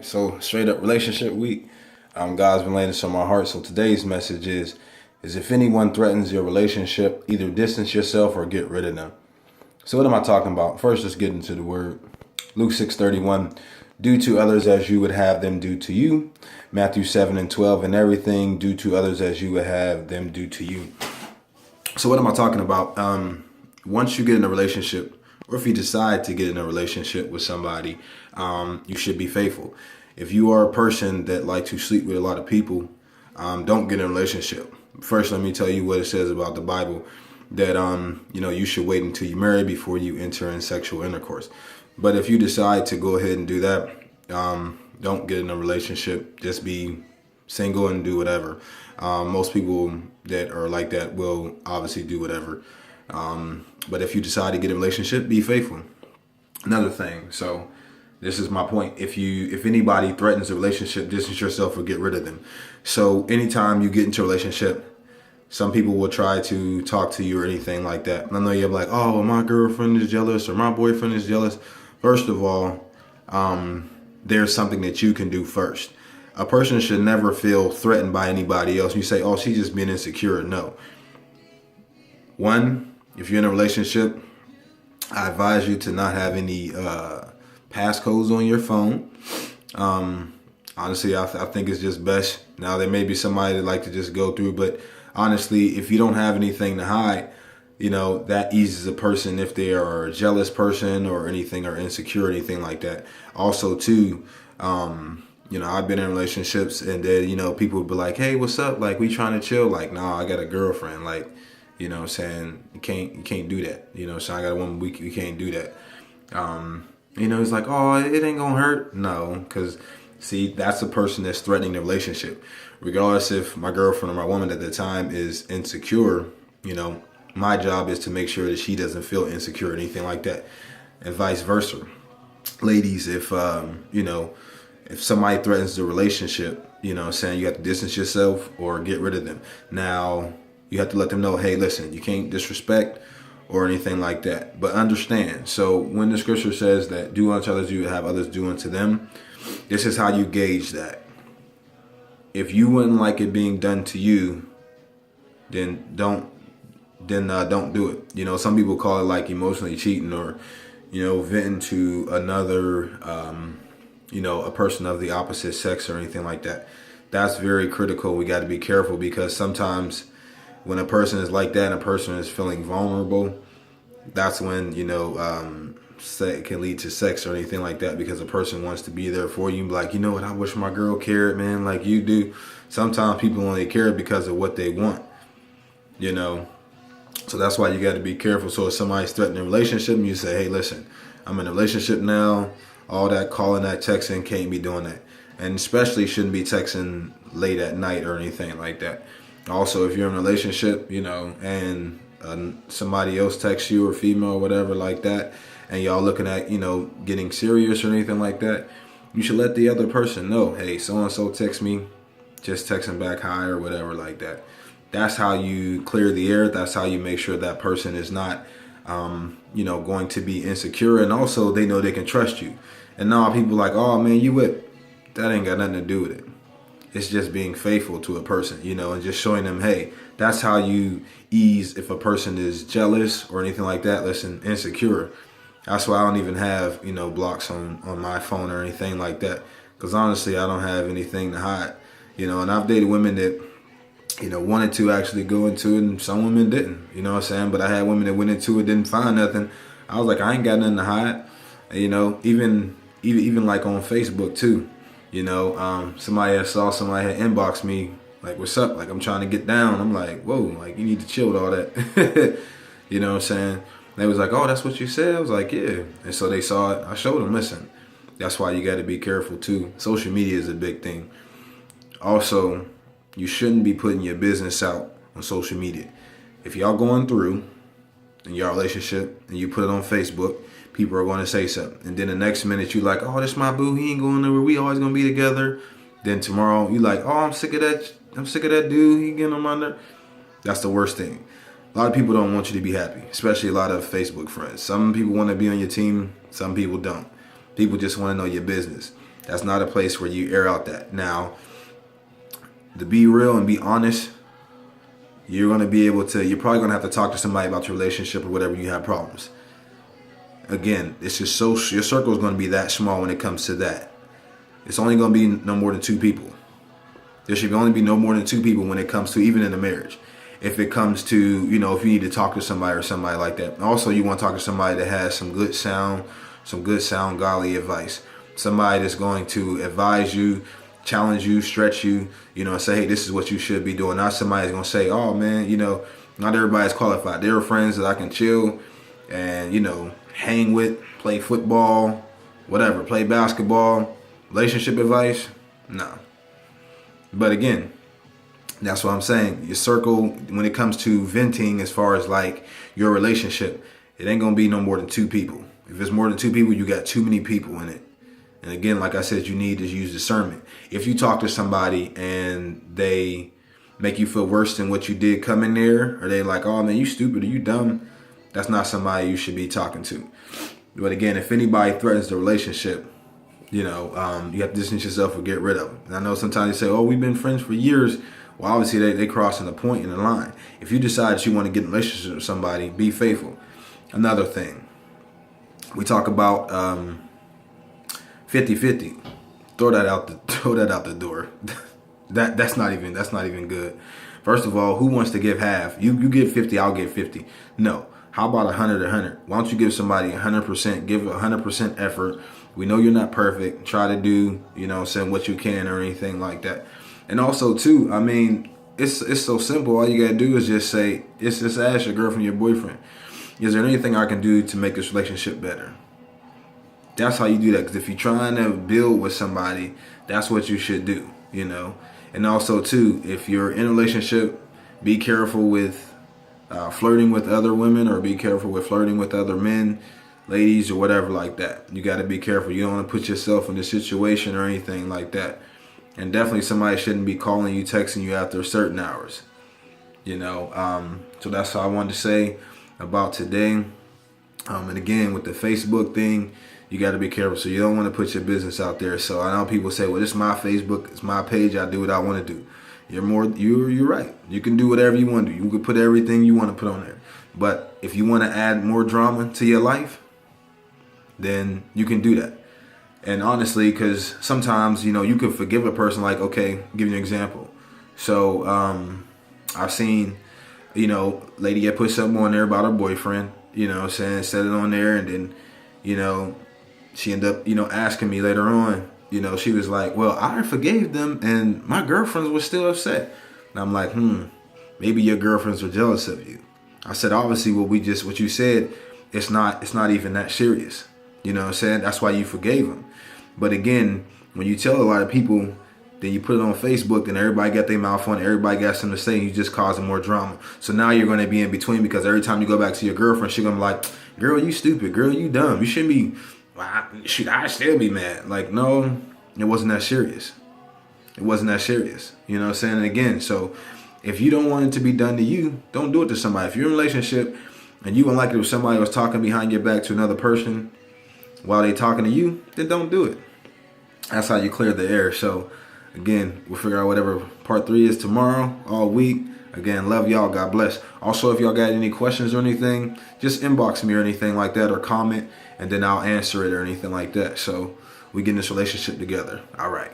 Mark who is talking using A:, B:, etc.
A: So straight up relationship week, God's been laying this on my heart. So today's message is if anyone threatens your relationship, either distance yourself or get rid of them. So what am I talking about? First, let's get into the word. Luke 6:31, do to others as you would have them do to you. Matthew 7:12, and everything do to others as you would have them do to you. So what am I talking about? Once you get in a relationship, or if you decide to get in a relationship with somebody, you should be faithful. If you are a person that like to sleep with a lot of people, don't get in a relationship. First, let me tell you what it says about the Bible, that you should wait until you marry before you enter in sexual intercourse. But if you decide to go ahead and do that, don't get in a relationship. Just be single and do whatever. Most people that are like that will obviously do whatever. But if you decide to get in a relationship, be faithful. Another thing. So this is my point. If anybody threatens a relationship, distance yourself or get rid of them. So anytime you get into a relationship, some people will try to talk to you or anything like that. And I know you're like, oh, my girlfriend is jealous or my boyfriend is jealous. First of all, there's something that you can do first. A person should never feel threatened by anybody else. You say, oh, she's just being insecure. No. One, if you're in a relationship, I advise you to not have any passcodes on your phone. Honestly, I think it's just best. Now, there may be somebody that like to just go through, but honestly, if you don't have anything to hide, that eases a person if they are a jealous person or anything, or insecure or anything like that. Also, too, I've been in relationships and then, people would be like, hey, what's up? Like, we trying to chill. Like, nah, I got a girlfriend. Like, what I'm saying? You can't do that. So I got a woman, we can't do that. It's like, oh, it ain't gonna hurt. No, because see, that's the person that's threatening the relationship. Regardless if my girlfriend or my woman at the time is insecure, my job is to make sure that she doesn't feel insecure or anything like that, and vice versa. Ladies, if somebody threatens the relationship, you have to distance yourself or get rid of them. Now, you have to let them know, hey, listen, you can't disrespect or anything like that. But understand, so when the scripture says that do unto others you have others do unto them, this is how you gauge that. If you wouldn't like it being done to you, then don't do it. Some people call it like emotionally cheating or, venting to another, a person of the opposite sex or anything like that. That's very critical. We got to be careful, because sometimes when a person is like that and a person is feeling vulnerable, that's when, it can lead to sex or anything like that, because a person wants to be there for you. Like, you know what, I wish my girl cared, man, like you do. Sometimes people only care because of what they want, So that's why you got to be careful. So if somebody's threatening a relationship and you say, hey, listen, I'm in a relationship now, all that calling, that texting, can't be doing that. And especially shouldn't be texting late at night or anything like that. Also, if you're in a relationship, and somebody else texts you, or female or whatever like that, and y'all looking at, getting serious or anything like that, you should let the other person know, hey, so-and-so text me, just texting back hi or whatever like that. That's how you clear the air. That's how you make sure that person is not, going to be insecure. And also they know they can trust you. And now people like, oh man, you whip. That ain't got nothing to do with it. It's just being faithful to a person, and just showing them, hey, that's how you ease if a person is jealous or anything like that. Listen, insecure. That's why I don't even have, blocks on my phone or anything like that. Because honestly, I don't have anything to hide, and I've dated women that, wanted to actually go into it, and some women didn't, But I had women that went into it, didn't find nothing. I was like, I ain't got nothing to hide, even like on Facebook too. Somebody had inboxed me like, what's up? Like, I'm trying to get down. I'm like, whoa, like, you need to chill with all that. They was like, oh, that's what you said? I was like, yeah. And so they saw it. I showed them, listen, that's why you got to be careful too. Social media is a big thing. Also, you shouldn't be putting your business out on social media. If y'all going through in your relationship and you put it on Facebook, people are going to say something. And then the next minute you like, oh, this my boo. He ain't going nowhere. We always going to be together. Then tomorrow you like, oh, I'm sick of that dude. He getting on my nerve. That's the worst thing. A lot of people don't want you to be happy, especially a lot of Facebook friends. Some people want to be on your team. Some people don't. People just want to know your business. That's not a place where you air out that. Now, to be real and be honest, you're probably going to have to talk to somebody about your relationship or whatever you have problems. Again, it's just your circle is going to be that small when it comes to that. It's only going to be no more than 2 people. There should only be no more than 2 people when it comes to even in a marriage. If it comes to, if you need to talk to somebody or somebody like that. Also, you want to talk to somebody that has some good sound godly advice. Somebody that's going to advise you, challenge you, stretch you, say, hey, this is what you should be doing. Not somebody that's going to say, oh man, not everybody's qualified. There are friends that I can chill and, hang with, play football, whatever, play basketball. Relationship advice? No. But again, that's what I'm saying. Your circle, when it comes to venting as far as like your relationship, it ain't going to be no more than 2 people. If it's more than 2 people, you got too many people in it. And again, like I said, you need to use discernment. If you talk to somebody and they make you feel worse than what you did coming there, or they like, oh man, you stupid or you dumb, that's not somebody you should be talking to. But again, if anybody threatens the relationship, you have to distance yourself or get rid of them. And I know sometimes they say, oh, we've been friends for years. Well, obviously they crossing the point in the line. If you decide that you want to get in a relationship with somebody, be faithful. Another thing, we talk about 50-50. Throw that out the door. That's not even good. First of all, who wants to give half? You give 50, I'll give 50. No. How about 100? Why don't you give somebody 100%? Give 100% effort. We know you're not perfect. Try to do, what you can or anything like that. And also too, I mean, it's so simple. All you gotta do is just say, just ask your girlfriend, your boyfriend, is there anything I can do to make this relationship better? That's how you do that. Because if you're trying to build with somebody, that's what you should do, And also too, if you're in a relationship, be careful with flirting with other women, or be careful with flirting with other men, ladies, or whatever like that. You got to be careful. You don't want to put yourself in a situation or anything like that. And definitely somebody shouldn't be calling you, texting you after certain hours. So that's all I wanted to say about today. And again, with the Facebook thing, you got to be careful. So you don't want to put your business out there. So I know people say, well, this is my Facebook, it's my page, I do what I want to do. You're right. You can do whatever you want to do. You can put everything you want to put on there. But if you want to add more drama to your life, then you can do that. And honestly, because sometimes, you can forgive a person. Like, okay, give you an example. So I've seen, lady had put something on there about her boyfriend, set it on there. And then, she ended up, asking me later on, she was like, well, I forgave them and my girlfriends were still upset. And I'm like, maybe your girlfriends are jealous of you. I said, obviously, what you said, it's not even that serious. You know what I'm saying? That's why you forgave them. But again, when you tell a lot of people, then you put it on Facebook and everybody got their mouth on it, everybody got something to say, and you just causing more drama. So now you're going to be in between, because every time you go back to your girlfriend, she's going to be like, girl, you stupid. Girl, you dumb. You shouldn't be. I still be mad. Like, no, it wasn't that serious. It wasn't that serious. You know what I'm saying? And again, so if you don't want it to be done to you, don't do it to somebody. If you're in a relationship and you don't like it if somebody was talking behind your back to another person while they talking to you, then don't do it. That's how you clear the air. So again, we'll figure out whatever part 3 is tomorrow, all week. Again, love y'all. God bless. Also, if y'all got any questions or anything, just inbox me or anything like that, or comment, and then I'll answer it or anything like that. So we get in this relationship together. All right.